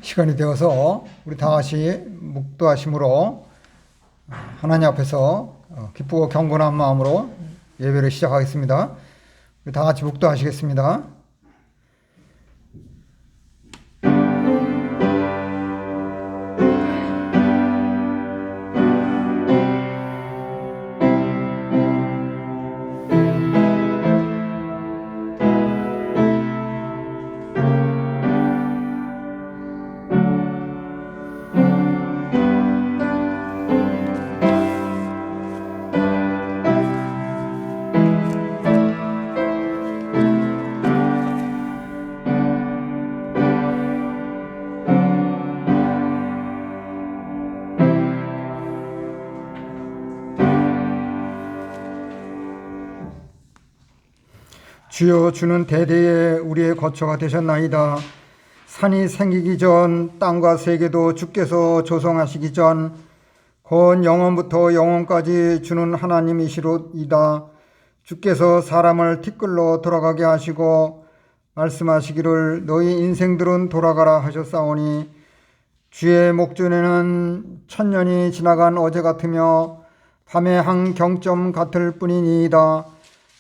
시간이 되어서 우리 다 같이 묵도하심으로 하나님 앞에서 기쁘고 경건한 마음으로 예배를 시작하겠습니다. 우리 다 같이 묵도하시겠습니다. 주여, 주는 대대에 우리의 거처가 되셨나이다. 산이 생기기 전 땅과 세계도 주께서 조성하시기 전 곧 영원부터 영원까지 주는 하나님이시로이다. 주께서 사람을 티끌로 돌아가게 하시고 말씀하시기를 너희 인생들은 돌아가라 하셨사오니 주의 목전에는 천년이 지나간 어제 같으며 밤의 한 경점 같을 뿐이니이다.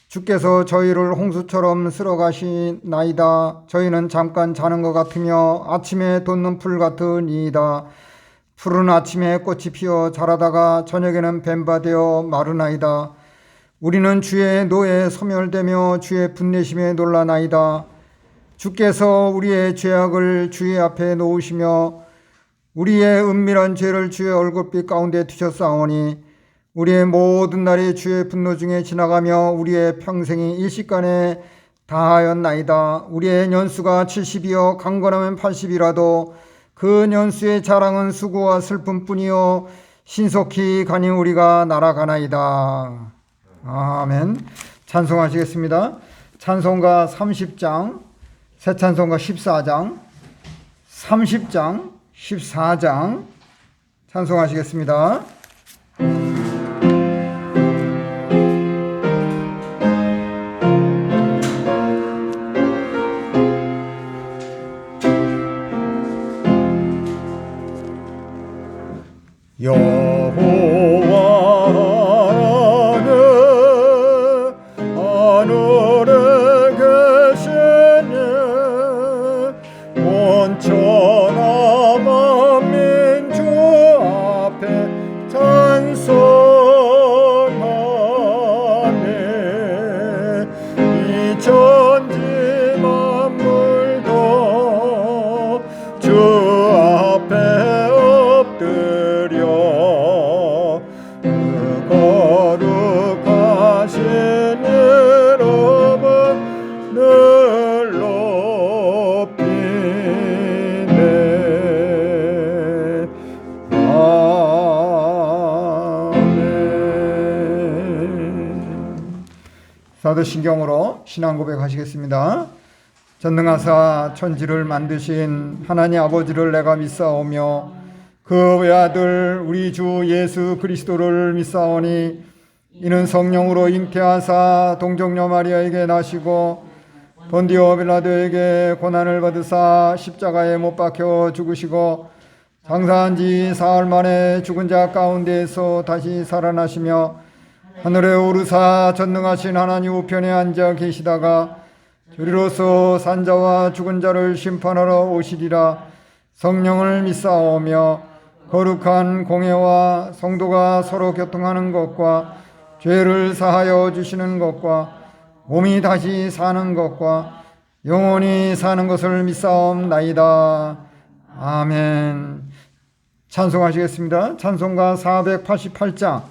주께서 저희를 홍수처럼 쓸어가시나이다. 저희는 잠깐 자는 것 같으며 아침에 돋는 풀 같으니이다. 푸른 아침에 꽃이 피어 자라다가 저녁에는 뱀바 되어 마르나이다. 우리는 주의 노에 소멸되며 주의 분내심에 놀라나이다. 주께서 우리의 죄악을 주의 앞에 놓으시며 우리의 은밀한 죄를 주의 얼굴빛 가운데 두셨사오니 우리의 모든 날이 주의 분노 중에 지나가며 우리의 평생이 일시간에 다하였나이다. 우리의 년수가 70이요 강건하면 80이라도 그 년수의 자랑은 수고와 슬픔뿐이요 신속히 가니 우리가 날아가나이다. 아멘. 찬송하시겠습니다. 찬송가 30장, 새 찬송가 14장, 30장, 14장 찬송하시겠습니다. 여호와는 하늘에 계시니 온 천하 만민 주 앞에 찬송하네. 이 천지 만물도 주 앞에 엎드려 거룩하신 이름은 늘 높이네. 아멘. 사도신경으로 신앙 고백하시겠습니다. 전능하사 천지를 만드신 하나님 아버지를 내가 믿사오며 그 외아들 우리 주 예수 그리스도를 믿사오니 이는 성령으로 잉태하사 동정녀 마리아에게 나시고 본디오 빌라도에게 고난을 받으사 십자가에 못 박혀 죽으시고 장사한 지 사흘 만에 죽은 자 가운데에서 다시 살아나시며 하늘에 오르사 전능하신 하나님 우편에 앉아 계시다가 저리로서 산자와 죽은 자를 심판하러 오시리라. 성령을 믿사오며 거룩한 공회와 성도가 서로 교통하는 것과 죄를 사하여 주시는 것과 몸이 다시 사는 것과 영원히 사는 것을 믿사옵나이다. 아멘. 찬송하시겠습니다. 찬송가 488장,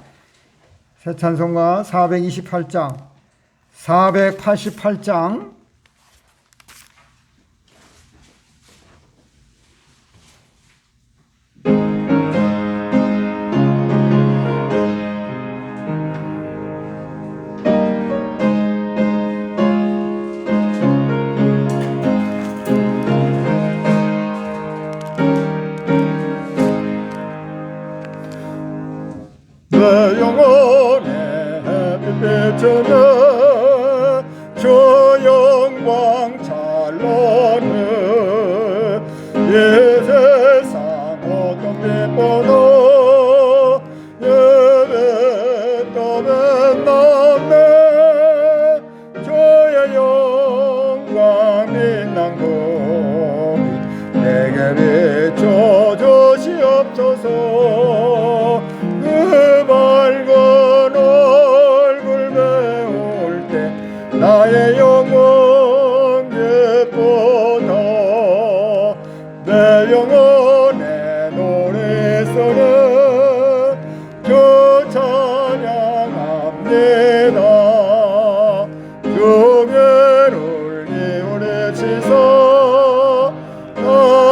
새 찬송가 428장, 488장 내 영혼의 빛비추는 주 영광 찬란해 예세 나의 영혼 기쁘다. 내 영혼의 노래소는 주 찬양합니다. 주를 기울이시소 다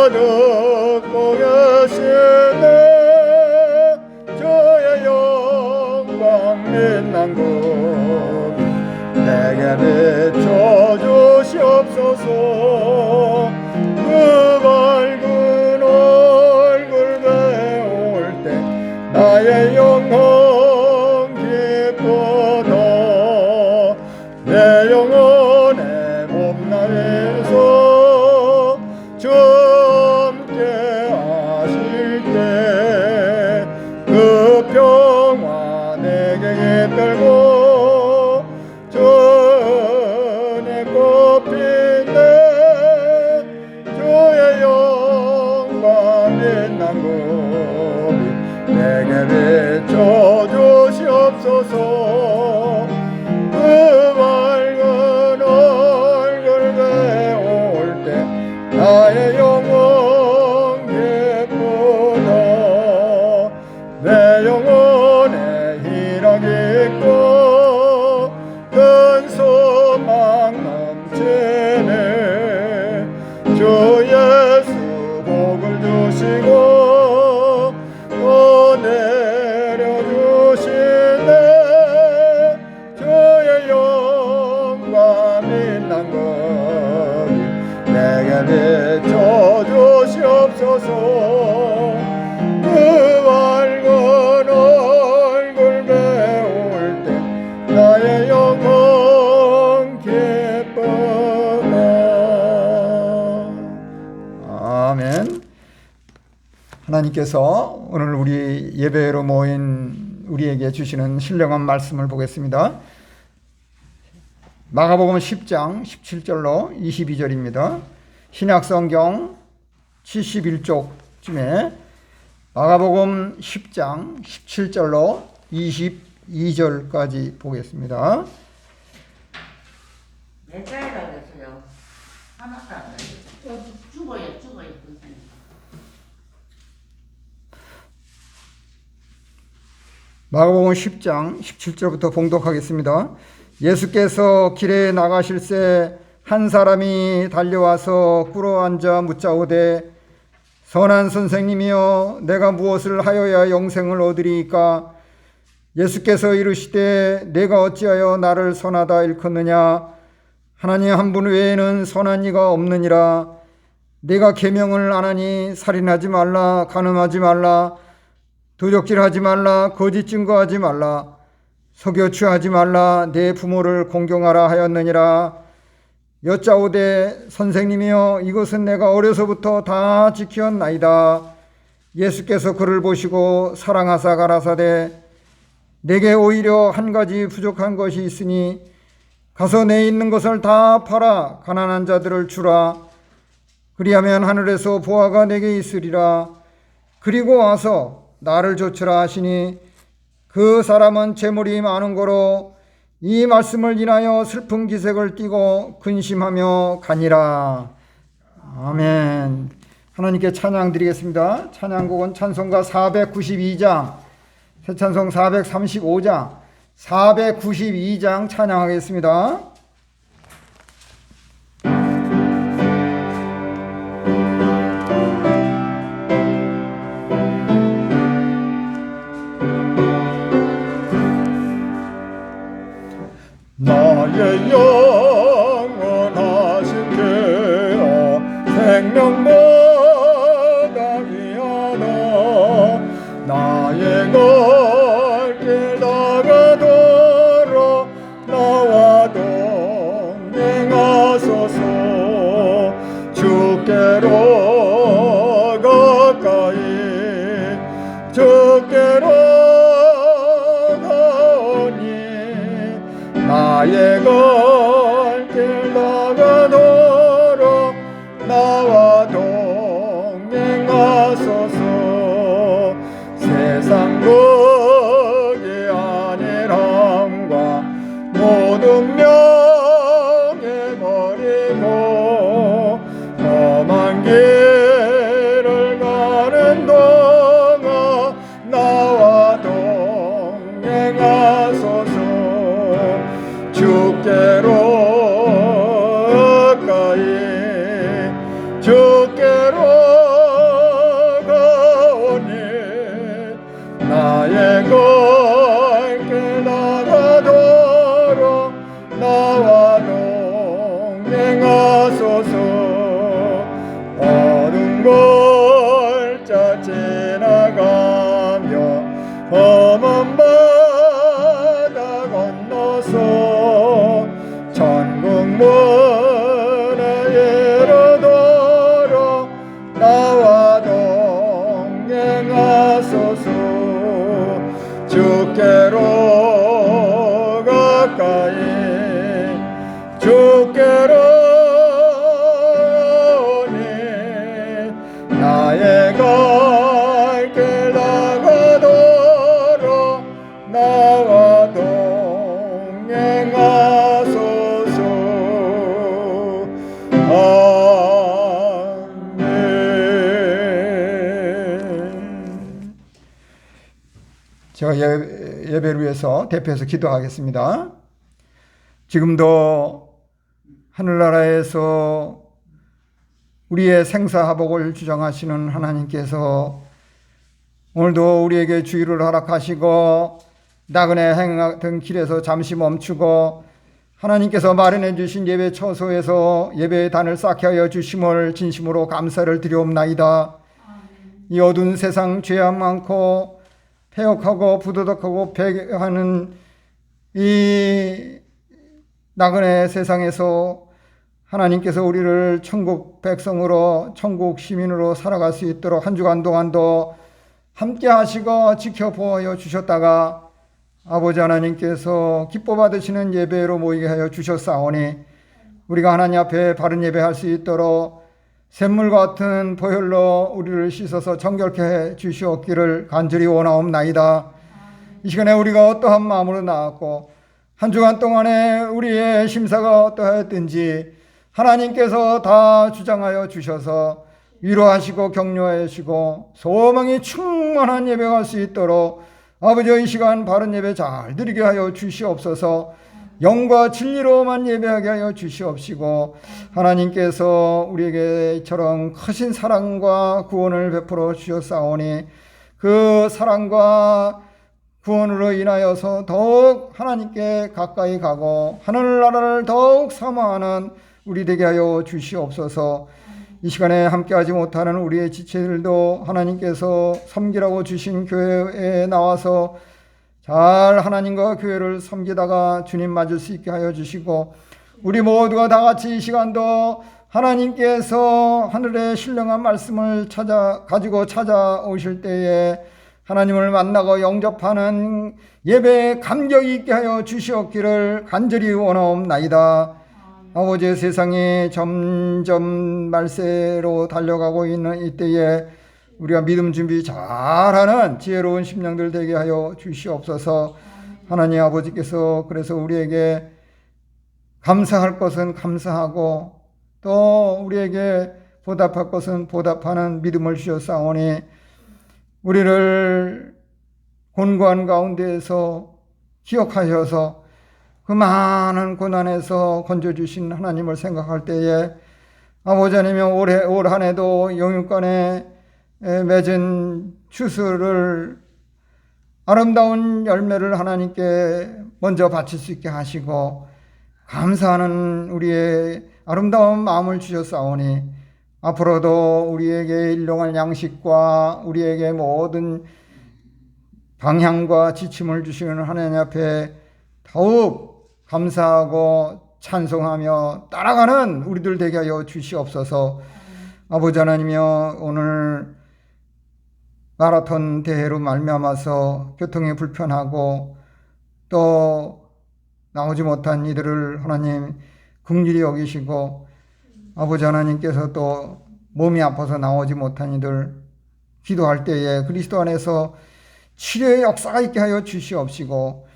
듣고 계시네. 주의 영광 빛난 곳 내게 비춰주시옵소서. 그 밝은 얼굴 배울 때 나의 영혼 기쁘다. 내 영혼의 봄날에서 주 함께 하실 때 그 평화 내게 깃들고 전에 꽃핀데 주의 영광 빛난 곳 내게 비춰주시옵소서. 그 밝은 얼굴 배울 때 나의 영혼 기쁘다. 내 영혼에 희락이 있고 큰 소망 넘치네. 주 예수 복을 주시고 또 내려주시네. 주의 영광 빛난 것 내게 비춰주시옵소서. 그 밝은 얼굴 배울 때 나의 영혼 기쁘다. 아멘. 하나님께서 오늘 우리 예배로 모인 우리에게 주시는 신령한 말씀을 보겠습니다. 마가복음 10장 17절로 22절입니다. 신약성경 71쪽쯤에 마가복음 10장 17절로 22절까지 보겠습니다. 몇 자리라고 했어요? 하나도 안 돼요. 죽어요. 마가복음 10장 17절부터 봉독하겠습니다. 예수께서 길에 나가실새 한 사람이 달려와서 꿇어앉아 묻자오되 선한 선생님이여 내가 무엇을 하여야 영생을 얻으리이까? 예수께서 이르시되 내가 어찌하여 나를 선하다 일컫느냐? 하나님 한 분 외에는 선한 이가 없느니라. 내가 계명을 안 하니 살인하지 말라, 간음하지 말라, 도적질하지 말라, 거짓 증거하지 말라, 속여 취하지 말라, 내 부모를 공경하라 하였느니라. 여짜오되 선생님이여 이것은 내가 어려서부터 다 지켰나이다. 예수께서 그를 보시고 사랑하사 가라사대 내게 오히려 한 가지 부족한 것이 있으니 가서 내 있는 것을 다 팔아 가난한 자들을 주라. 그리하면 하늘에서 보화가 내게 있으리라. 그리고 와서 나를 좇으라 하시니 그 사람은 재물이 많은 거로 이 말씀을 인하여 슬픈 기색을 띠고 근심하며 가니라. 아멘. 하나님께 찬양 드리겠습니다. 찬양곡은 찬송가 492장, 새찬송 435장, 492장 찬양하겠습니다. 나의 영원하신 그여 생명보다 귀하다. 나의 걸 나가도록 나와 동행하소서. 주께로 가까이 주께로 나의 걸길 나가도록 나와 동행하소서. 세상 거기 아니함과 모든 명 나와 동행하소서. 어두운 골짜 지나가며 험한 바다 건너서 천국 문에 이르도록 나와 동행하소서. 주께로 가까이 주께로 오니 나의 갈 길 나가도록 나와 동행하소서. 아멘. 제가 예배를 위해서 대표해서 기도하겠습니다. 지금도 하늘나라에서 우리의 생사화복을 주장하시는 하나님께서 오늘도 우리에게 주의를 허락하시고 나그네 행하던 길에서 잠시 멈추고 하나님께서 마련해 주신 예배 처소에서 예배의 단을 쌓게 하여 주심을 진심으로 감사를 드리옵나이다. 이 어두운 세상 죄악 많고 폐역하고 부도덕하고 패하는 이 나그네 세상에서 하나님께서 우리를 천국 백성으로 천국 시민으로 살아갈 수 있도록 한 주간 동안도 함께 하시고 지켜보아 주셨다가 아버지 하나님께서 기뻐 받으시는 예배로 모이게 하여 주셨사오니 우리가 하나님 앞에 바른 예배할 수 있도록 샘물 같은 보혈로 우리를 씻어서 정결케 해 주시옵기를 간절히 원하옵나이다. 이 시간에 우리가 어떠한 마음으로 나왔고 한 주간 동안에 우리의 심사가 어떠하였든지 하나님께서 다 주장하여 주셔서 위로하시고 격려하시고 소망이 충만한 예배가 할 수 있도록 아버지 이 시간 바른 예배 잘 드리게 하여 주시옵소서. 영과 진리로만 예배하게 하여 주시옵시고 하나님께서 우리에게 이처럼 크신 사랑과 구원을 베풀어 주셨사오니 그 사랑과 구원으로 인하여서 더욱 하나님께 가까이 가고 하늘나라를 더욱 사모하는 우리 되게 하여 주시옵소서. 이 시간에 함께하지 못하는 우리의 지체들도 하나님께서 섬기라고 주신 교회에 나와서 잘 하나님과 교회를 섬기다가 주님 맞을 수 있게 하여 주시고 우리 모두가 다 같이 이 시간도 하나님께서 하늘의 신령한 말씀을 가지고 찾아오실 때에 하나님을 만나고 영접하는 예배에 감격이 있게 하여 주시옵기를 간절히 원하옵나이다. 아버지 세상이 점점 말세로 달려가고 있는 이때에 우리가 믿음 준비 잘하는 지혜로운 심령들 되게 하여 주시옵소서. 하나님 아버지께서 그래서 우리에게 감사할 것은 감사하고 또 우리에게 보답할 것은 보답하는 믿음을 주셨사오니 우리를 곤고한 가운데에서 기억하셔서 그 많은 고난에서 건져주신 하나님을 생각할 때에 아버지 하나님 올 한 해도 영육간에 맺은 추수를 아름다운 열매를 하나님께 먼저 바칠 수 있게 하시고 감사하는 우리의 아름다운 마음을 주셨사오니 앞으로도 우리에게 일용할 양식과 우리에게 모든 방향과 지침을 주시는 하나님 앞에 더욱 감사하고 찬송하며 따라가는 우리들 되게 하여 주시옵소서. 아버지 하나님이여 오늘 마라톤 대회로 말미암아서 교통이 불편하고 또 나오지 못한 이들을 하나님 긍휼히 여기시고 아버지 하나님께서 또 몸이 아파서 나오지 못한 이들 기도할 때에 그리스도 안에서 치료의 역사가 있게 하여 주시옵시고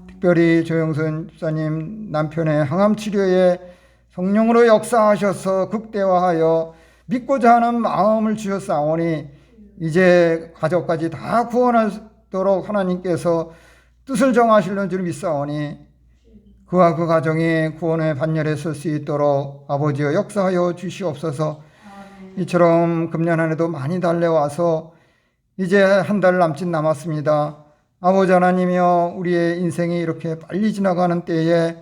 특별히 조영선 집사님 남편의 항암 치료에 성령으로 역사하셔서 극대화하여 믿고자 하는 마음을 주셨사오니 이제 가족까지 다 구원하도록 하나님께서 뜻을 정하시는 줄 믿사오니 그와 그 가정이 구원의 반열에 설 수 있도록 아버지여 역사하여 주시옵소서. 이처럼 금년 한 해도 많이 달려와서 이제 한 달 남짓 남았습니다. 아버지 하나님이여 우리의 인생이 이렇게 빨리 지나가는 때에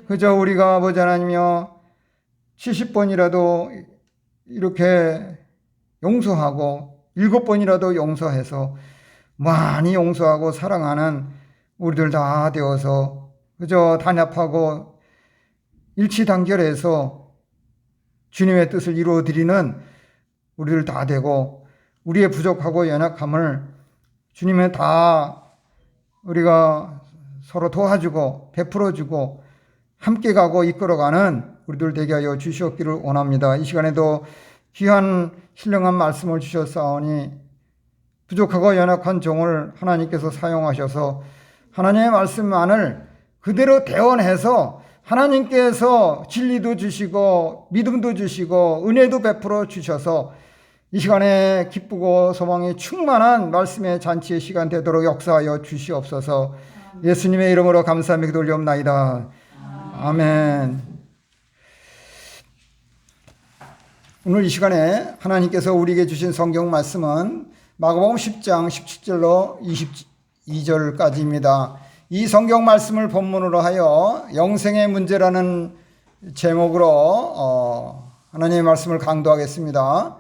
그 그저 우리가 아버지 하나님이여 70번이라도 이렇게 용서하고 7번이라도 용서해서 많이 용서하고 사랑하는 우리들 다 되어서 그저 단합하고 일치단결해서 주님의 뜻을 이루어드리는 우리들 다 되고 우리의 부족하고 연약함을 주님의 다 우리가 서로 도와주고 베풀어주고 함께 가고 이끌어가는 우리들 되게 하여 주시옵기를 원합니다. 이 시간에도 귀한 신령한 말씀을 주셨사오니 부족하고 연약한 종을 하나님께서 사용하셔서 하나님의 말씀만을 그대로 대언해서 하나님께서 진리도 주시고 믿음도 주시고 은혜도 베풀어 주셔서 이 시간에 기쁘고 소망이 충만한 말씀의 잔치의 시간 되도록 역사하여 주시옵소서. 예수님의 이름으로 감사하며 기도 올리옵나이다. 아멘. 오늘 이 시간에 하나님께서 우리에게 주신 성경 말씀은 마가복음 10장 17절로 22절까지입니다. 이 성경 말씀을 본문으로 하여 영생의 문제라는 제목으로 하나님의 말씀을 강도하겠습니다.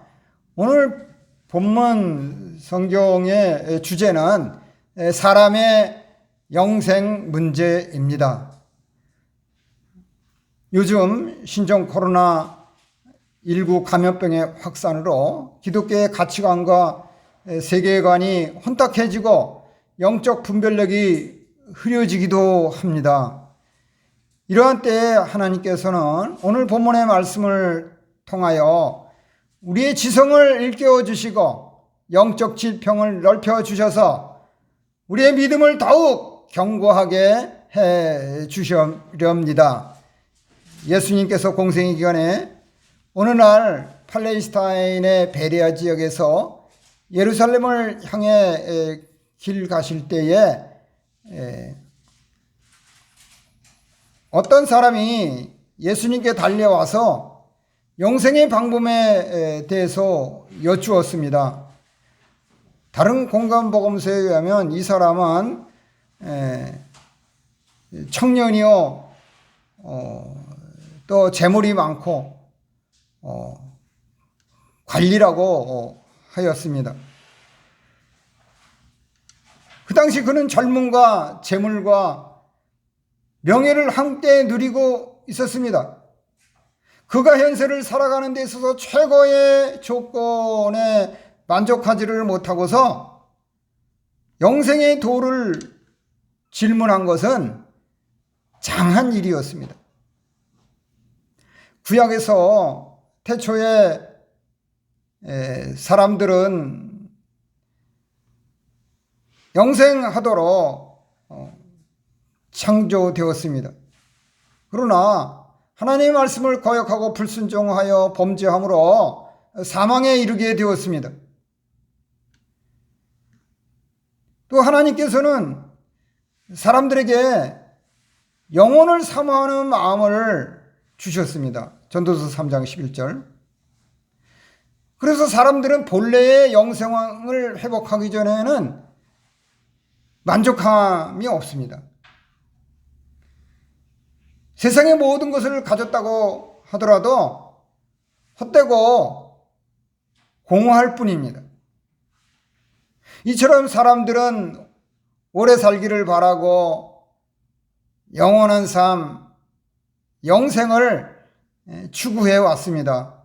오늘 본문 성경의 주제는 사람의 영생 문제입니다. 요즘 신종 코로나19 감염병의 확산으로 기독교의 가치관과 세계관이 혼탁해지고 영적 분별력이 흐려지기도 합니다. 이러한 때에 하나님께서는 오늘 본문의 말씀을 통하여 우리의 지성을 일깨워 주시고 영적 지평을 넓혀 주셔서 우리의 믿음을 더욱 견고하게 해 주시렵니다. 예수님께서 공생의 기간에 어느 날 팔레스타인의 베레아 지역에서 예루살렘을 향해 길 가실 때에 어떤 사람이 예수님께 달려와서 영생의 방법에 대해서 여쭈었습니다. 다른 공간복음서에 의하면 이 사람은 청년이요 또 재물이 많고 관리라고 하였습니다. 그 당시 그는 젊음과 재물과 명예를 함께 누리고 있었습니다. 그가 현세를 살아가는 데 있어서 최고의 조건에 만족하지를 못하고서 영생의 도를 질문한 것은 장한 일이었습니다. 구약에서 태초에 사람들은 영생하도록 창조되었습니다. 그러나 하나님의 말씀을 거역하고 불순종하여 범죄함으로 사망에 이르게 되었습니다. 또 하나님께서는 사람들에게 영혼을 사모하는 마음을 주셨습니다. 전도서 3장 11절. 그래서 사람들은 본래의 영생을 회복하기 전에는 만족함이 없습니다. 세상의 모든 것을 가졌다고 하더라도 헛되고 공허할 뿐입니다. 이처럼 사람들은 오래 살기를 바라고 영원한 삶, 영생을 추구해 왔습니다.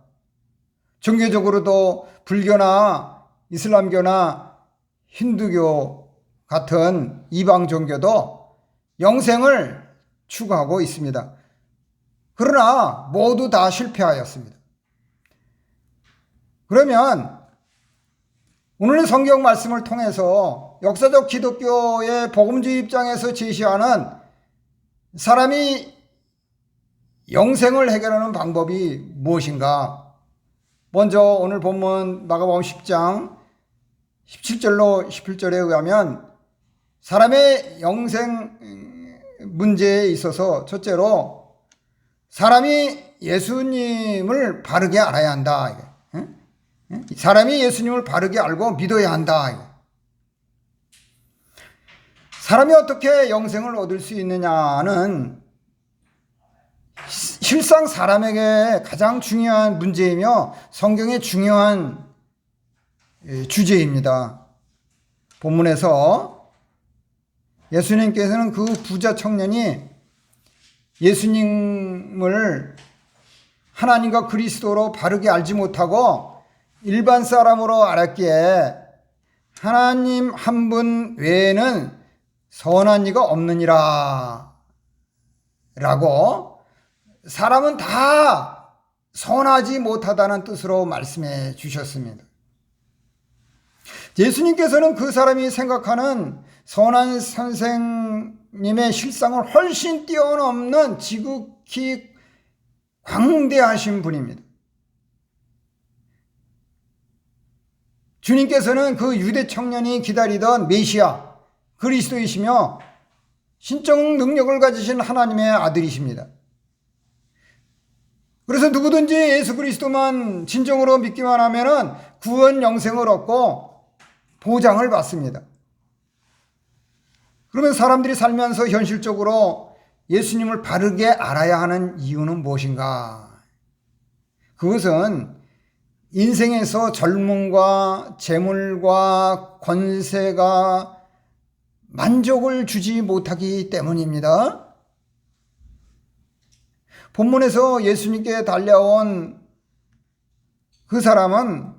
종교적으로도 불교나 이슬람교나 힌두교 같은 이방 종교도 영생을 추구하고 있습니다. 그러나 모두 다 실패하였습니다. 그러면 오늘의 성경 말씀을 통해서 역사적 기독교의 복음주의 입장에서 제시하는 사람이 영생을 해결하는 방법이 무엇인가? 먼저 오늘 본문 마가복음 10장 17절로 18절에 의하면 사람의 영생 문제에 있어서 첫째로 사람이 예수님을 바르게 알아야 한다. 사람이 예수님을 바르게 알고 믿어야 한다. 사람이 어떻게 영생을 얻을 수 있느냐는 실상 사람에게 가장 중요한 문제이며 성경의 중요한 주제입니다. 본문에서 예수님께서는 그 부자 청년이 예수님을 하나님과 그리스도로 바르게 알지 못하고 일반 사람으로 알았기에 하나님 한 분 외에는 선한 이가 없느니라 라고 사람은 다 선하지 못하다는 뜻으로 말씀해 주셨습니다. 예수님께서는 그 사람이 생각하는 선한 선생님의 실상을 훨씬 뛰어넘는 지극히 광대하신 분입니다. 주님께서는 그 유대 청년이 기다리던 메시아 그리스도이시며 신적 능력을 가지신 하나님의 아들이십니다. 그래서 누구든지 예수 그리스도만 진정으로 믿기만 하면은 구원 영생을 얻고 보장을 받습니다. 그러면 사람들이 살면서 현실적으로 예수님을 바르게 알아야 하는 이유는 무엇인가? 그것은 인생에서 젊음과 재물과 권세가 만족을 주지 못하기 때문입니다. 본문에서 예수님께 달려온 그 사람은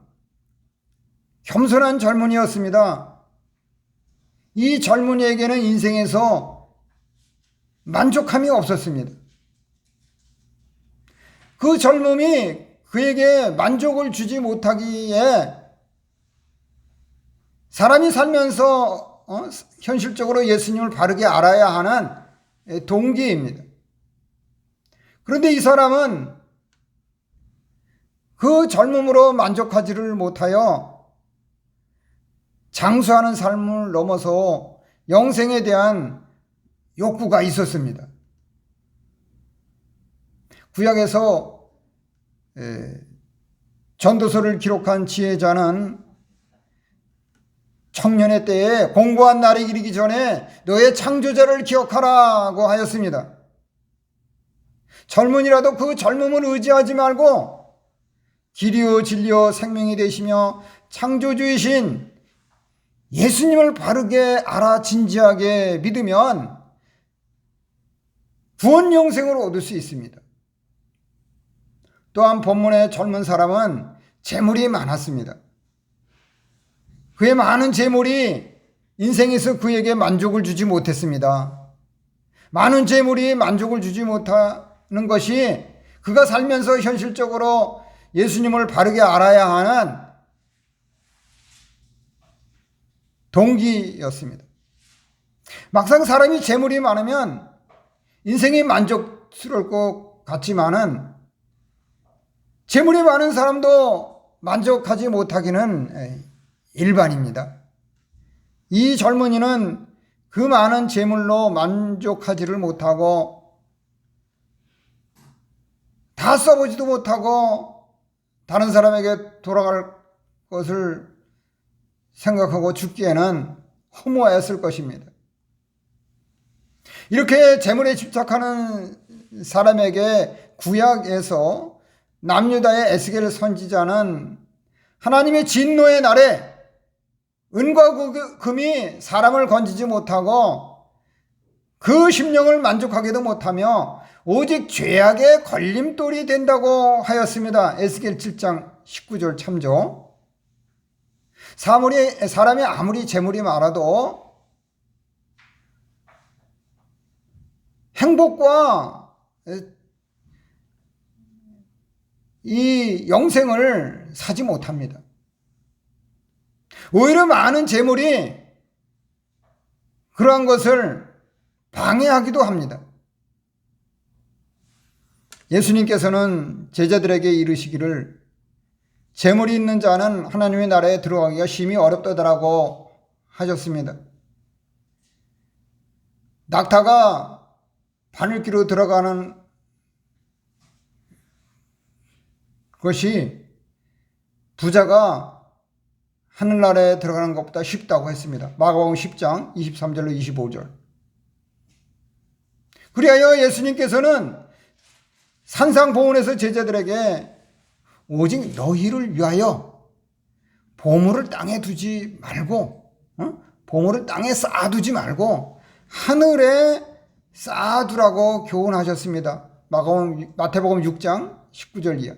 겸손한 젊은이였습니다. 이 젊은이에게는 인생에서 만족함이 없었습니다. 그 젊음이 그에게 만족을 주지 못하기에 사람이 살면서 현실적으로 예수님을 바르게 알아야 하는 동기입니다. 그런데 이 사람은 그 젊음으로 만족하지를 못하여 장수하는 삶을 넘어서 영생에 대한 욕구가 있었습니다. 구약에서 전도서를 기록한 지혜자는 청년의 때에 공고한 날이 이르기 전에 너의 창조자를 기억하라고 하였습니다. 젊은이라도 그 젊음을 의지하지 말고 길이요 진리요 생명이 되시며 창조주이신 예수님을 바르게 알아 진지하게 믿으면 구원 영생을 얻을 수 있습니다. 또한 본문의 젊은 사람은 재물이 많았습니다. 그의 많은 재물이 인생에서 그에게 만족을 주지 못했습니다. 많은 재물이 만족을 주지 못하는 것이 그가 살면서 현실적으로 예수님을 바르게 알아야 하는 동기였습니다. 막상 사람이 재물이 많으면 인생이 만족스러울 것 같지만은 재물이 많은 사람도 만족하지 못하기는 일반입니다. 이 젊은이는 그 많은 재물로 만족하지를 못하고 다 써보지도 못하고 다른 사람에게 돌아갈 것을 생각하고 죽기에는 허무하였을 것입니다. 이렇게 재물에 집착하는 사람에게 구약에서 남유다의 에스겔 선지자는 하나님의 진노의 날에 은과 금이 사람을 건지지 못하고 그 심령을 만족하게도 못하며 오직 죄악의 걸림돌이 된다고 하였습니다. 에스겔 7장 19절 참조. 사람이 아무리 재물이 많아도 행복과 이 영생을 사지 못합니다. 오히려 많은 재물이 그러한 것을 방해하기도 합니다. 예수님께서는 제자들에게 이르시기를 재물이 있는 자는 하나님의 나라에 들어가기가 심히 어렵다라고 하셨습니다. 낙타가 바늘기로 들어가는 것이 부자가 하늘나라에 들어가는 것보다 쉽다고 했습니다. 마가복음 10장 23절로 25절. 그리하여 예수님께서는 산상보훈에서 제자들에게 오직 너희를 위하여 보물을 땅에 두지 말고, 보물을 땅에 쌓아두지 말고 하늘에 쌓아두라고 교훈하셨습니다. 마태복음 6장 19절 이하.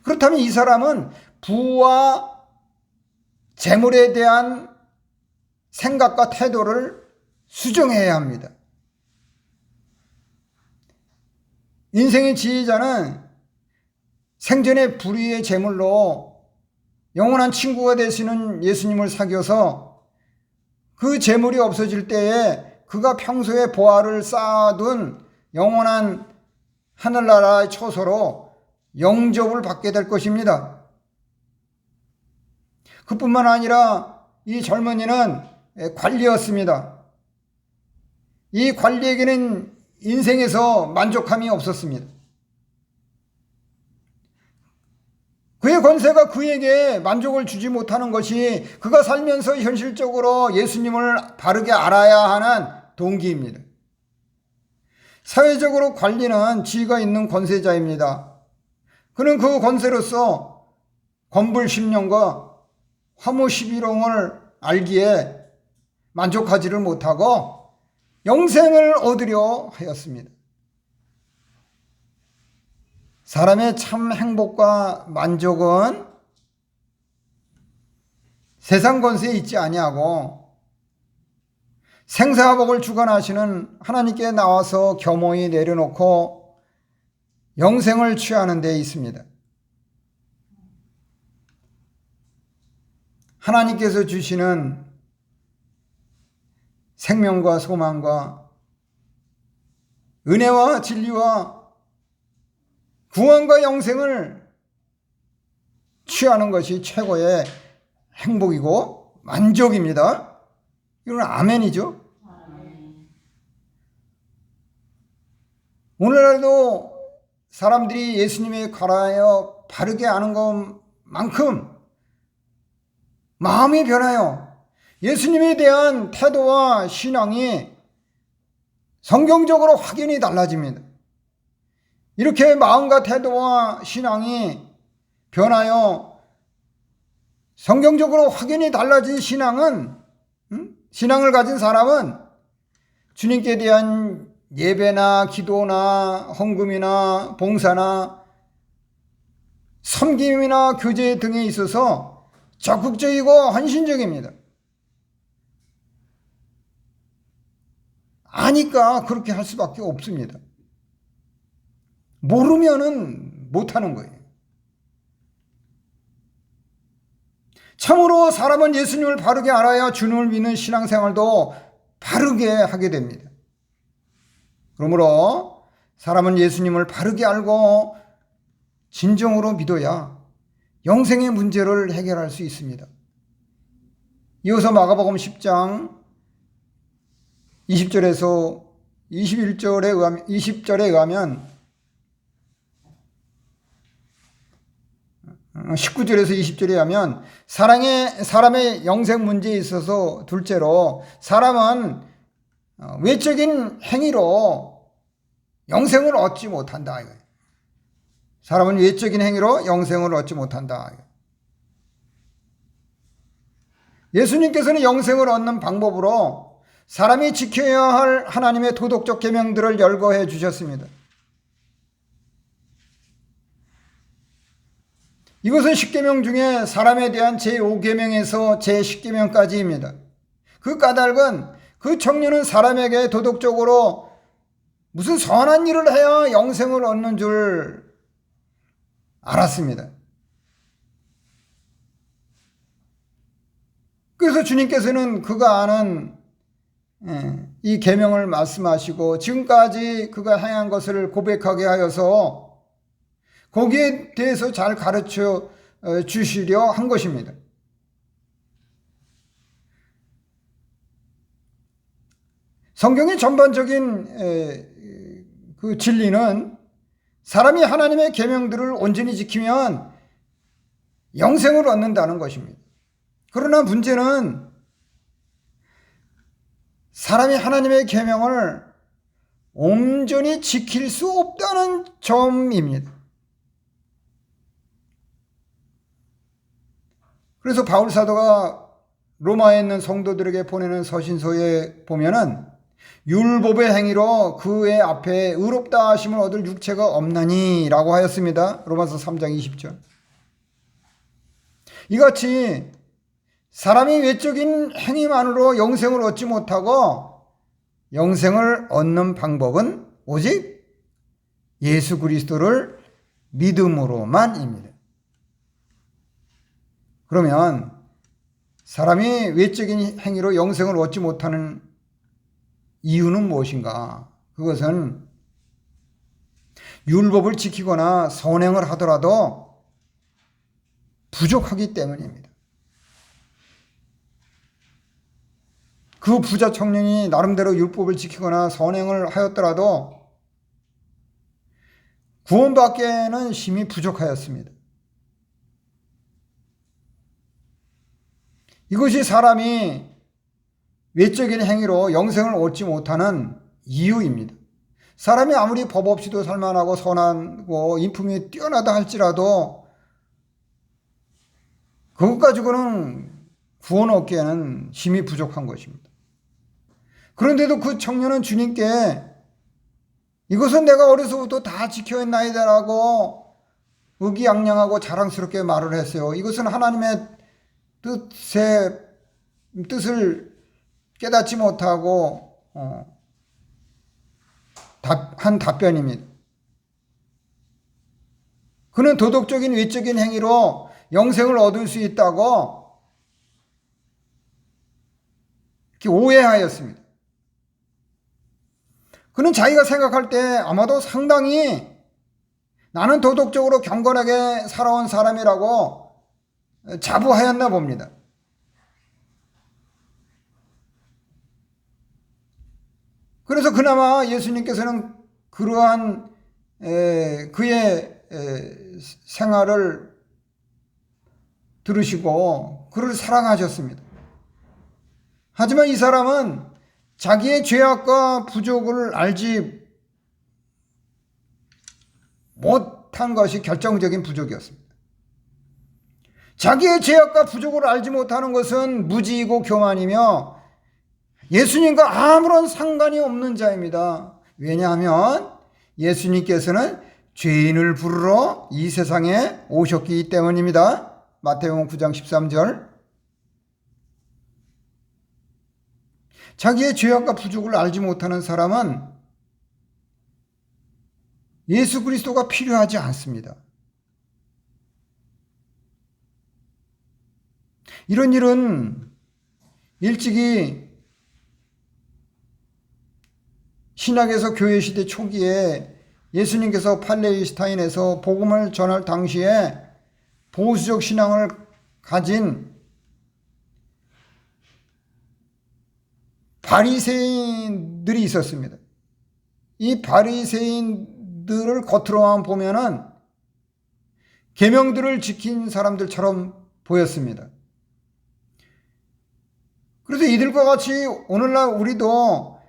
그렇다면 이 사람은 부와 재물에 대한 생각과 태도를 수정해야 합니다. 인생의 지혜자는 생전의 불의의 재물로 영원한 친구가 되시는 예수님을 사귀어서 그 재물이 없어질 때에 그가 평소에 보화를 쌓아둔 영원한 하늘나라의 처소로 영접을 받게 될 것입니다. 그뿐만 아니라 이 젊은이는 관리였습니다. 이 관리에게는 인생에서 만족함이 없었습니다. 그의 권세가 그에게 만족을 주지 못하는 것이 그가 살면서 현실적으로 예수님을 바르게 알아야 하는 동기입니다. 사회적으로 관리는 지위가 있는 권세자입니다. 그는 그 권세로서 권불 10년과 화무 11홍을 알기에 만족하지를 못하고 영생을 얻으려 하였습니다. 사람의 참 행복과 만족은 세상 권세에 있지 아니하고 생사복을 주관하시는 하나님께 나와서 겸허히 내려놓고 영생을 취하는 데 있습니다. 하나님께서 주시는 생명과 소망과 은혜와 진리와 구원과 영생을 취하는 것이 최고의 행복이고 만족입니다. 이건 아멘이죠. 오늘날도 사람들이 예수님에 관하여 바르게 아는 것만큼 마음이 변하여 예수님에 대한 태도와 신앙이 성경적으로 확연히 달라집니다. 이렇게 마음과 태도와 신앙이 변하여 성경적으로 확연히 달라진 신앙을 가진 사람은 주님께 대한 예배나 기도나 헌금이나 봉사나 섬김이나 교제 등에 있어서 적극적이고 헌신적입니다. 아니까 그렇게 할 수밖에 없습니다. 모르면은 못하는 거예요. 참으로 사람은 예수님을 바르게 알아야 주님을 믿는 신앙생활도 바르게 하게 됩니다. 그러므로 사람은 예수님을 바르게 알고 진정으로 믿어야 영생의 문제를 해결할 수 있습니다. 이어서 마가복음 10장 20절에서 20절에 의하면 19절에서 20절에 하면 사람의 영생 문제에 있어서 둘째로 사람은 외적인 행위로 영생을 얻지 못한다. 사람은 외적인 행위로 영생을 얻지 못한다. 예수님께서는 영생을 얻는 방법으로 사람이 지켜야 할 하나님의 도덕적 계명들을 열거해 주셨습니다. 이것은 10계명 중에 사람에 대한 제5계명에서 제10계명까지입니다. 그 까닭은 그 청년은 사람에게 도덕적으로 무슨 선한 일을 해야 영생을 얻는 줄 알았습니다. 그래서 주님께서는 그가 아는 이 계명을 말씀하시고 지금까지 그가 행한 것을 고백하게 하여서 거기에 대해서 잘 가르쳐 주시려 한 것입니다. 성경의 전반적인 그 진리는 사람이 하나님의 계명들을 온전히 지키면 영생을 얻는다는 것입니다. 그러나 문제는 사람이 하나님의 계명을 온전히 지킬 수 없다는 점입니다. 그래서 바울 사도가 로마에 있는 성도들에게 보내는 서신서에 보면은 율법의 행위로 그의 앞에 의롭다 하심을 얻을 육체가 없나니 라고 하였습니다. 로마서 3장 20절. 이같이 사람이 외적인 행위만으로 영생을 얻지 못하고 영생을 얻는 방법은 오직 예수 그리스도를 믿음으로만입니다. 그러면 사람이 외적인 행위로 영생을 얻지 못하는 이유는 무엇인가? 그것은 율법을 지키거나 선행을 하더라도 부족하기 때문입니다. 그 부자 청년이 나름대로 율법을 지키거나 선행을 하였더라도 구원받기에는 심히 부족하였습니다. 이것이 사람이 외적인 행위로 영생을 얻지 못하는 이유입니다. 사람이 아무리 법 없이도 살만하고 선하고 인품이 뛰어나다 할지라도 그것 가지고는 구원 얻기에는 힘이 부족한 것입니다. 그런데도 그 청년은 주님께 이것은 내가 어려서부터 다 지켜왔나이다라고 의기양양하고 자랑스럽게 말을 했어요. 이것은 하나님의 뜻을 깨닫지 못하고 한 답변입니다. 그는 도덕적인 외적인 행위로 영생을 얻을 수 있다고 이렇게 오해하였습니다. 그는 자기가 생각할 때 아마도 상당히 나는 도덕적으로 경건하게 살아온 사람이라고 자부하였나 봅니다. 그래서 그나마 예수님께서는 그러한 그의 생활을 들으시고 그를 사랑하셨습니다. 하지만 이 사람은 자기의 죄악과 부족을 알지 못한 것이 결정적인 부족이었습니다. 자기의 죄악과 부족을 알지 못하는 것은 무지이고 교만이며 예수님과 아무런 상관이 없는 자입니다. 왜냐하면 예수님께서는 죄인을 부르러 이 세상에 오셨기 때문입니다. 마태복음 9장 13절. 자기의 죄악과 부족을 알지 못하는 사람은 예수 그리스도가 필요하지 않습니다. 이런 일은 일찍이 신약에서 교회 시대 초기에 예수님께서 팔레스타인에서 복음을 전할 당시에 보수적 신앙을 가진 바리새인들이 있었습니다. 이 바리새인들을 겉으로만 보면은 계명들을 지킨 사람들처럼 보였습니다. 그래서 이들과 같이 오늘날 우리도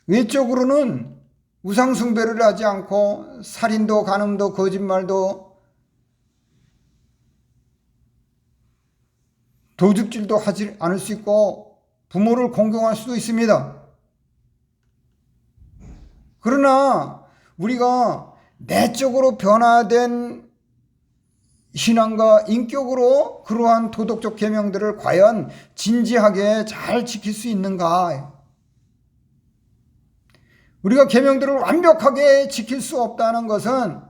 외적으로는 우상숭배를 하지 않고 살인도 간음도 거짓말도 도둑질도 하지 않을 수 있고 부모를 공경할 수도 있습니다. 그러나 우리가 내적으로 변화된 신앙과 인격으로 그러한 도덕적 계명들을 과연 진지하게 잘 지킬 수 있는가? 우리가 계명들을 완벽하게 지킬 수 없다는 것은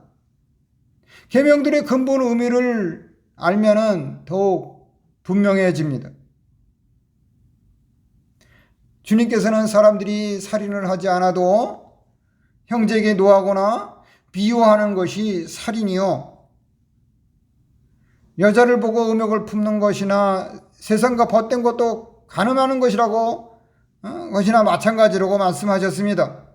계명들의 근본 의미를 알면은 더욱 분명해집니다. 주님께서는 사람들이 살인을 하지 않아도 형제에게 노하거나 비유하는 것이 살인이요, 여자를 보고 음욕을 품는 것이나 세상과 벗된 것도 간음하는 것이라고 것이나 마찬가지라고 말씀하셨습니다.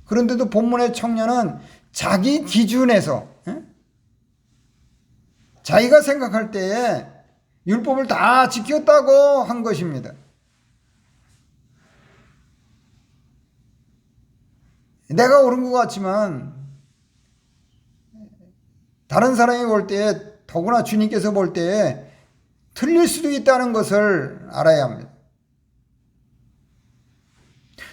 그런데도 본문의 청년은 자기 기준에서 자기가 생각할 때에 율법을 다 지켰다고 한 것입니다. 내가 옳은 것 같지만 다른 사람이 볼 때에, 더구나 주님께서 볼 때에 틀릴 수도 있다는 것을 알아야 합니다.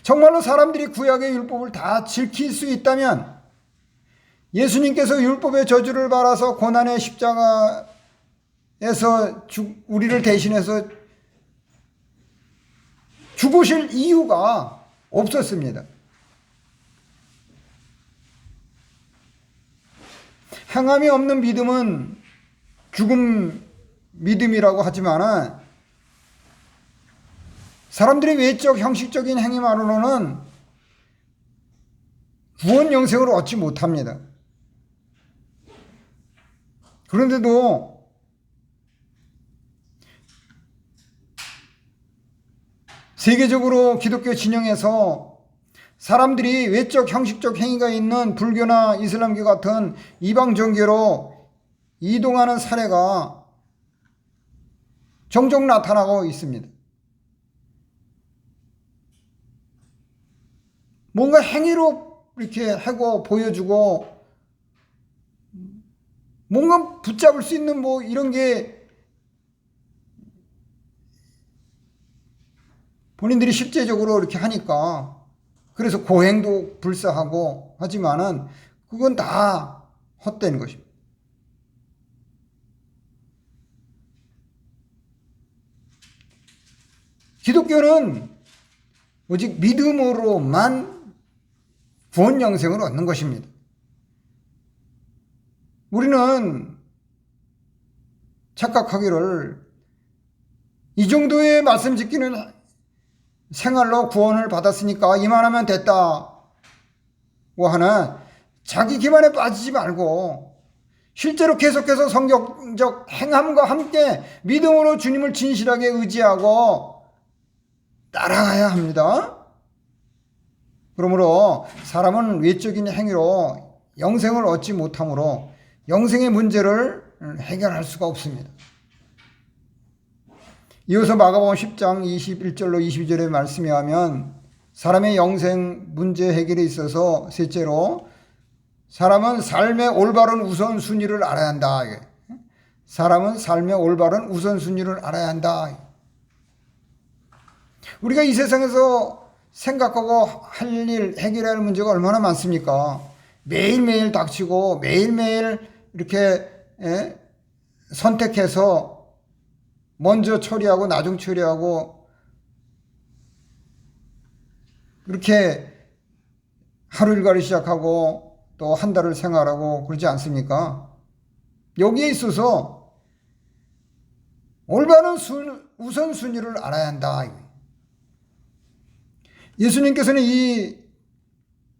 정말로 사람들이 구약의 율법을 다 지킬 수 있다면 예수님께서 율법의 저주를 받아서 고난의 십자가에서 우리를 대신해서 죽으실 이유가 없었습니다. 행함이 없는 믿음은 죽음 믿음이라고 하지만 사람들이 외적 형식적인 행위만으로는 구원 영생을 얻지 못합니다. 그런데도 세계적으로 기독교 진영에서 사람들이 외적 형식적 행위가 있는 불교나 이슬람교 같은 이방 종교로 이동하는 사례가 종종 나타나고 있습니다. 뭔가 행위로 이렇게 하고 보여주고 뭔가 붙잡을 수 있는 뭐 이런 게 본인들이 실제적으로 이렇게 하니까 그래서 고행도 불사하고 하지만은 그건 다 헛된 것입니다. 기독교는 오직 믿음으로만 구원 영생을 얻는 것입니다. 우리는 착각하기를 이 정도의 말씀 지키는 생활로 구원을 받았으니까 이만하면 됐다고 하는 자기 기만에 빠지지 말고 실제로 계속해서 성경적 행함과 함께 믿음으로 주님을 진실하게 의지하고 따라가야 합니다. 그러므로 사람은 외적인 행위로 영생을 얻지 못하므로 영생의 문제를 해결할 수가 없습니다. 이어서 마가복음 10장 21절로 22절의 말씀에 하면 사람의 영생 문제 해결에 있어서 셋째로 사람은 삶의 올바른 우선순위를 알아야 한다. 사람은 삶의 올바른 우선순위를 알아야 한다. 우리가 이 세상에서 생각하고 할 일, 해결해야 할 문제가 얼마나 많습니까? 매일매일 닥치고 매일매일 이렇게 선택해서 먼저 처리하고 나중 처리하고 그렇게 하루 일과를 시작하고 또 한 달을 생활하고 그러지 않습니까? 여기에 있어서 올바른 우선순위를 알아야 한다. 예수님께서는 이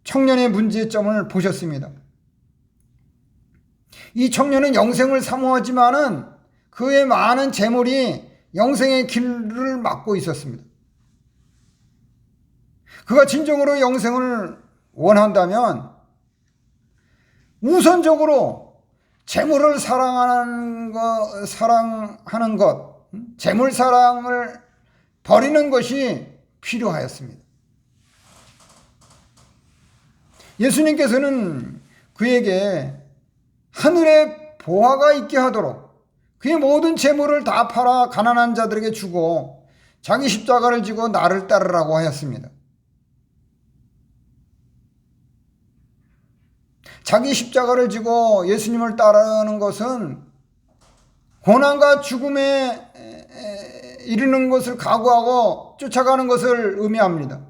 청년의 문제점을 보셨습니다. 이 청년은 영생을 사모하지만은 그의 많은 재물이 영생의 길을 막고 있었습니다. 그가 진정으로 영생을 원한다면 우선적으로 재물을 사랑하는 것, 재물 사랑을 버리는 것이 필요하였습니다. 예수님께서는 그에게 하늘에 보화가 있게 하도록 그의 모든 재물을 다 팔아 가난한 자들에게 주고 자기 십자가를 지고 나를 따르라고 하였습니다. 자기 십자가를 지고 예수님을 따르는 것은 고난과 죽음에 이르는 것을 각오하고 쫓아가는 것을 의미합니다.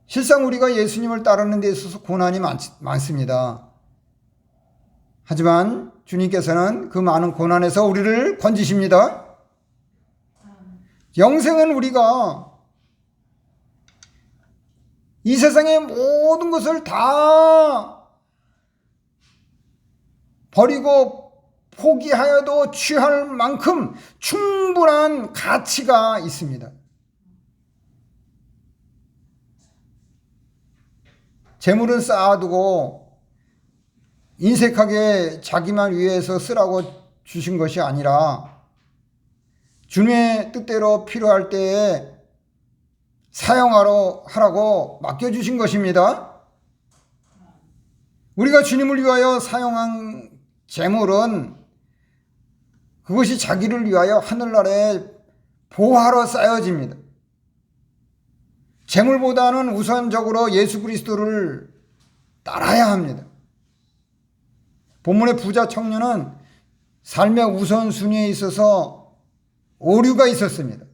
실상 우리가 예수님을 따르는 데 있어서 고난이 많습니다. 하지만 주님께서는 그 많은 고난에서 우리를 건지십니다. 영생은 우리가 이 세상의 모든 것을 다 버리고 포기하여도 취할 만큼 충분한 가치가 있습니다. 재물은 쌓아두고 인색하게 자기만 위해서 쓰라고 주신 것이 아니라 주님의 뜻대로 필요할 때에 하라고 맡겨주신 것입니다. 우리가 주님을 위하여 사용한 재물은 그것이 자기를 위하여 하늘나라에 보화로 쌓여집니다. 재물보다는 우선적으로 예수 그리스도를 따라야 합니다. 본문의 부자 청년은 삶의 우선순위에 있어서 오류가 있었습니다.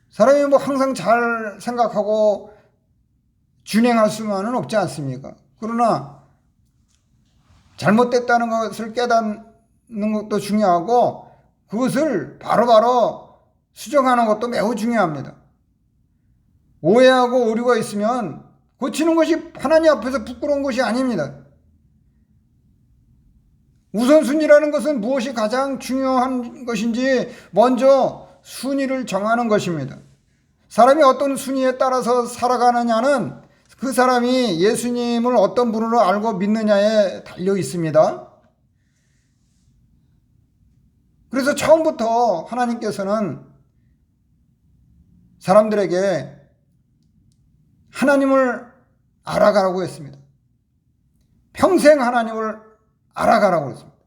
사람이 항상 잘 생각하고 준행할 수만은 없지 않습니까? 그러나 잘못됐다는 것을 깨닫는 것도 중요하고 그것을 바로바로 수정하는 것도 매우 중요합니다. 오해하고 오류가 있으면 고치는 것이 하나님 앞에서 부끄러운 것이 아닙니다. 우선순위라는 것은 무엇이 가장 중요한 것인지 먼저 순위를 정하는 것입니다. 사람이 어떤 순위에 따라서 살아가느냐는 그 사람이 예수님을 어떤 분으로 알고 믿느냐에 달려 있습니다. 그래서 처음부터 하나님께서는 사람들에게 하나님을 알아가라고 했습니다. 평생 하나님을 알아가라고 했습니다.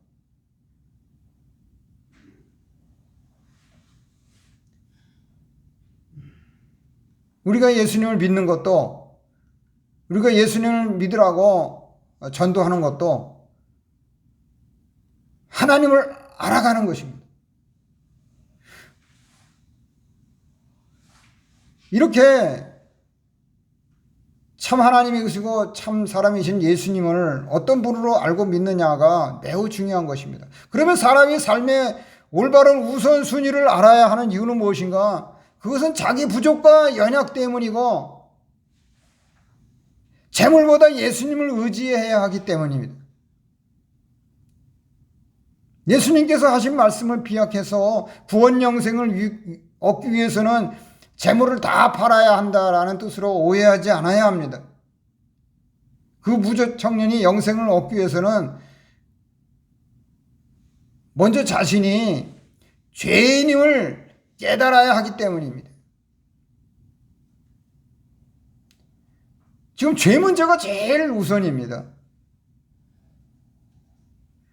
우리가 예수님을 믿는 것도, 우리가 예수님을 믿으라고 전도하는 것도 하나님을 알아가는 것입니다. 이렇게 참 하나님이시고 참 사람이신 예수님을 어떤 분으로 알고 믿느냐가 매우 중요한 것입니다. 그러면 사람이 삶의 올바른 우선순위를 알아야 하는 이유는 무엇인가? 그것은 자기 부족과 연약 때문이고 재물보다 예수님을 의지해야 하기 때문입니다. 예수님께서 하신 말씀을 비약해서 구원 영생을 얻기 위해서는 재물을 다 팔아야 한다라는 뜻으로 오해하지 않아야 합니다. 그 부족 청년이 영생을 얻기 위해서는 먼저 자신이 죄인임을 깨달아야 하기 때문입니다. 지금 죄 문제가 제일 우선입니다.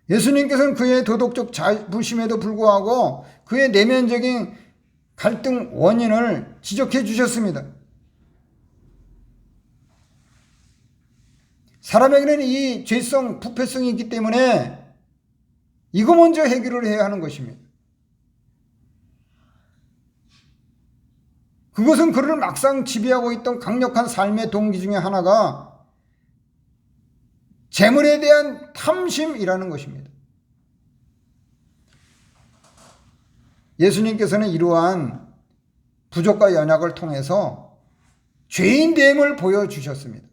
예수님께서는 그의 도덕적 자부심에도 불구하고 그의 내면적인 갈등 원인을 지적해 주셨습니다. 사람에게는 이 죄성, 부패성이 있기 때문에 이거 먼저 해결을 해야 하는 것입니다. 그것은 그를 막상 지배하고 있던 강력한 삶의 동기 중에 하나가 재물에 대한 탐심이라는 것입니다. 예수님께서는 이러한 부족과 연약을 통해서 죄인됨을 보여주셨습니다.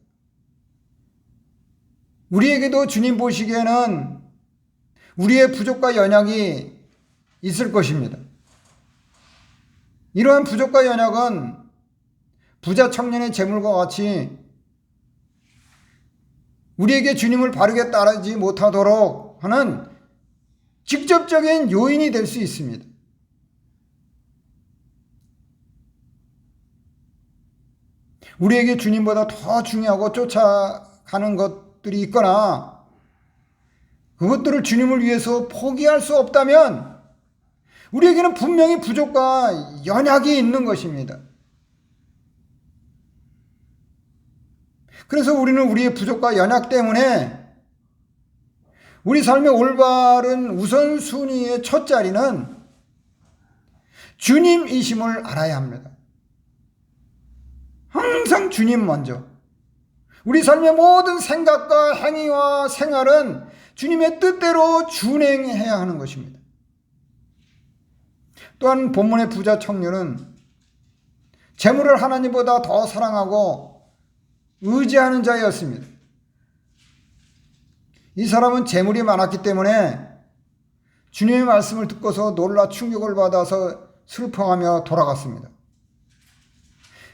우리에게도 주님 보시기에는 우리의 부족과 연약이 있을 것입니다. 이러한 부족과 연약은 부자 청년의 재물과 같이 우리에게 주님을 바르게 따르지 못하도록 하는 직접적인 요인이 될 수 있습니다. 우리에게 주님보다 더 중요하고 쫓아가는 것들이 있거나 그것들을 주님을 위해서 포기할 수 없다면 우리에게는 분명히 부족과 연약이 있는 것입니다. 그래서 우리는 우리의 부족과 연약 때문에 우리 삶의 올바른 우선순위의 첫 자리는 주님이심을 알아야 합니다. 항상 주님 먼저. 우리 삶의 모든 생각과 행위와 생활은 주님의 뜻대로 준행해야 하는 것입니다. 또한 본문의 부자 청년은 재물을 하나님보다 더 사랑하고 의지하는 자였습니다. 이 사람은 재물이 많았기 때문에 주님의 말씀을 듣고서 놀라 충격을 받아서 슬퍼하며 돌아갔습니다.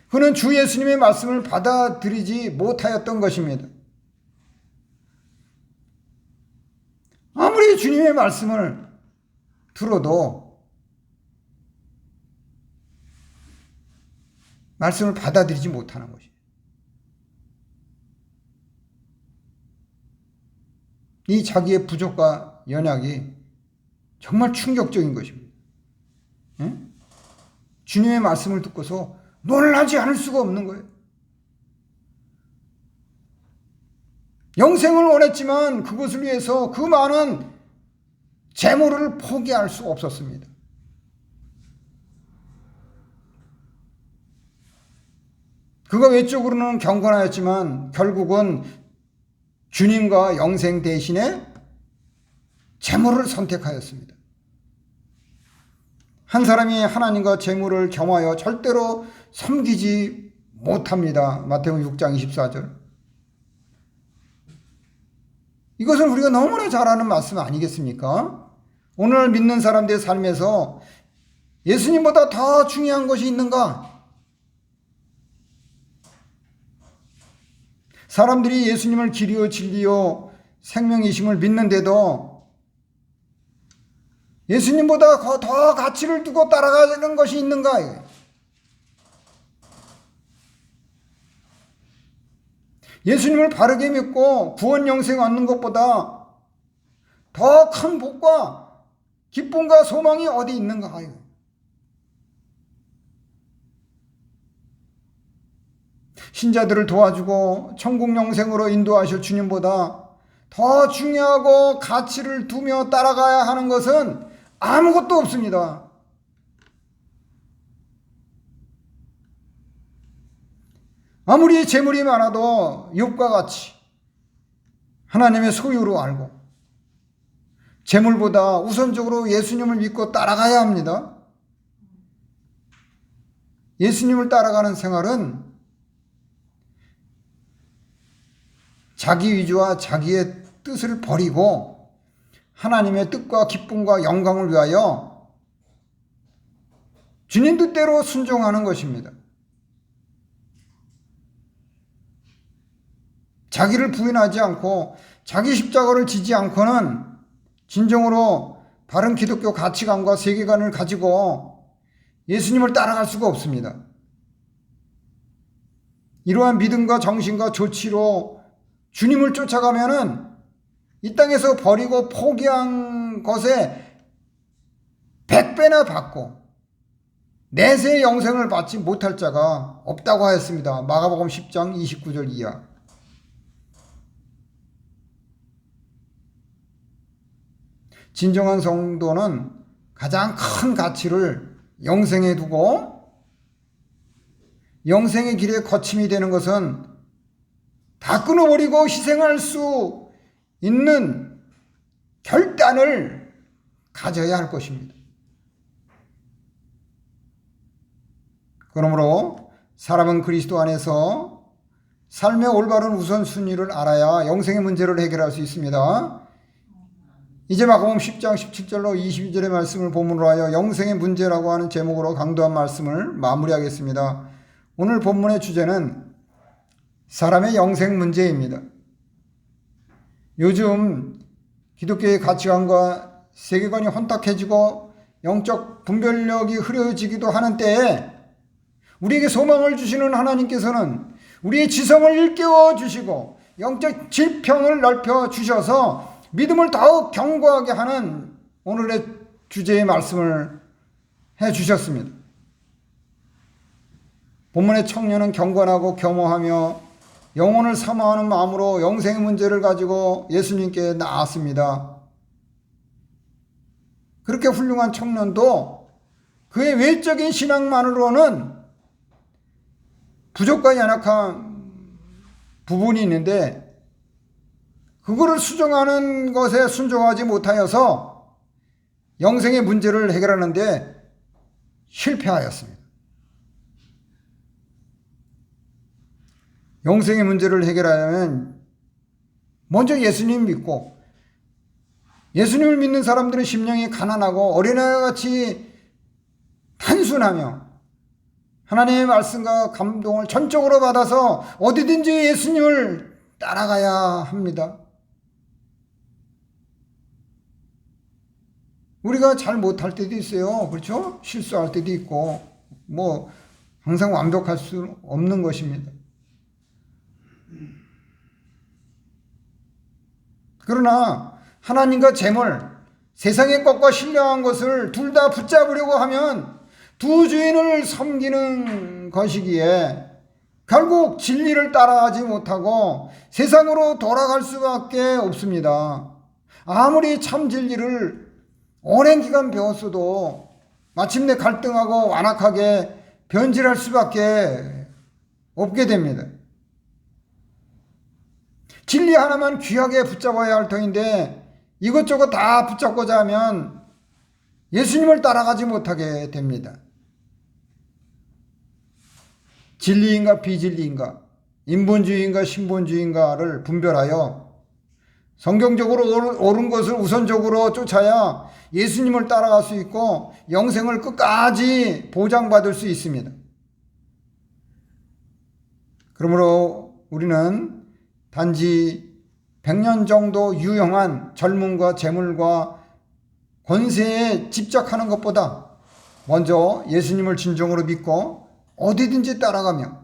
그는 주 예수님의 말씀을 받아들이지 못하였던 것입니다. 아무리 주님의 말씀을 들어도 말씀을 받아들이지 못하는 것이에요. 이 자기의 부족과 연약이 정말 충격적인 것입니다. 예? 주님의 말씀을 듣고서 놀라지 않을 수가 없는 거예요. 영생을 원했지만 그것을 위해서 그 많은 재물을 포기할 수 없었습니다. 그가 외적으로는 경건하였지만 결국은 주님과 영생 대신에 재물을 선택하였습니다. 한 사람이 하나님과 재물을 겸하여 절대로 섬기지 못합니다. 마태복음 6장 24절. 이것은 우리가 너무나 잘 아는 말씀 아니겠습니까? 오늘 믿는 사람들의 삶에서 예수님보다 더 중요한 것이 있는가? 사람들이 예수님을 길이요 진리요 생명이심을 믿는데도 예수님보다 더 가치를 두고 따라가는 것이 있는가? 예수님을 바르게 믿고 구원 영생 얻는 것보다 더 큰 복과 기쁨과 소망이 어디 있는가? 신자들을 도와주고 천국 영생으로 인도하실 주님보다 더 중요하고 가치를 두며 따라가야 하는 것은 아무것도 없습니다. 아무리 재물이 많아도 욥과 같이 하나님의 소유로 알고 재물보다 우선적으로 예수님을 믿고 따라가야 합니다. 예수님을 따라가는 생활은 자기 위주와 자기의 뜻을 버리고 하나님의 뜻과 기쁨과 영광을 위하여 주님 뜻대로 순종하는 것입니다. 자기를 부인하지 않고 자기 십자가를 지지 않고는 진정으로 바른 기독교 가치관과 세계관을 가지고 예수님을 따라갈 수가 없습니다. 이러한 믿음과 정신과 조치로 주님을 쫓아가면은 이 땅에서 버리고 포기한 것에 100배나 받고 내세의 영생을 받지 못할 자가 없다고 하였습니다. 마가복음 10장 29절 이하. 진정한 성도는 가장 큰 가치를 영생에 두고 영생의 길에 거침이 되는 것은 다 끊어버리고 희생할 수 있는 결단을 가져야 할 것입니다. 그러므로 사람은 그리스도 안에서 삶의 올바른 우선순위를 알아야 영생의 문제를 해결할 수 있습니다. 이제 마가복음 10장 17절로 22절의 말씀을 본문으로 하여 영생의 문제라고 하는 제목으로 강도한 말씀을 마무리하겠습니다. 오늘 본문의 주제는 사람의 영생 문제입니다. 요즘 기독교의 가치관과 세계관이 혼탁해지고 영적 분별력이 흐려지기도 하는 때에 우리에게 소망을 주시는 하나님께서는 우리의 지성을 일깨워 주시고 영적 지평을 넓혀 주셔서 믿음을 더욱 견고하게 하는 오늘의 주제의 말씀을 해 주셨습니다. 본문의 청년은 경건하고 겸허하며 영혼을 사모하는 마음으로 영생의 문제를 가지고 예수님께 나았습니다. 그렇게 훌륭한 청년도 그의 외적인 신앙만으로는 부족과 연약한 부분이 있는데 그거를 수정하는 것에 순종하지 못하여서 영생의 문제를 해결하는데 실패하였습니다. 영생의 문제를 해결하려면 먼저 예수님 믿고 예수님을 믿는 사람들은 심령이 가난하고 어린아이와 같이 단순하며 하나님의 말씀과 감동을 전적으로 받아서 어디든지 예수님을 따라가야 합니다. 우리가 잘 못할 때도 있어요. 그렇죠? 실수할 때도 있고 항상 완벽할 수 없는 것입니다. 그러나 하나님과 재물, 세상의 것과 신령한 것을 둘 다 붙잡으려고 하면 두 주인을 섬기는 것이기에 결국 진리를 따라가지 못하고 세상으로 돌아갈 수밖에 없습니다. 아무리 참 진리를 오랜 기간 배웠어도 마침내 갈등하고 완악하게 변질할 수밖에 없게 됩니다. 진리 하나만 귀하게 붙잡아야 할 터인데 이것저것 다 붙잡고자 하면 예수님을 따라가지 못하게 됩니다. 진리인가 비진리인가, 인본주의인가 신본주의인가를 분별하여 성경적으로 옳은 것을 우선적으로 쫓아야 예수님을 따라갈 수 있고 영생을 끝까지 보장받을 수 있습니다. 그러므로 우리는 단지 100년 정도 유용한 젊음과 재물과 권세에 집착하는 것보다 먼저 예수님을 진정으로 믿고 어디든지 따라가며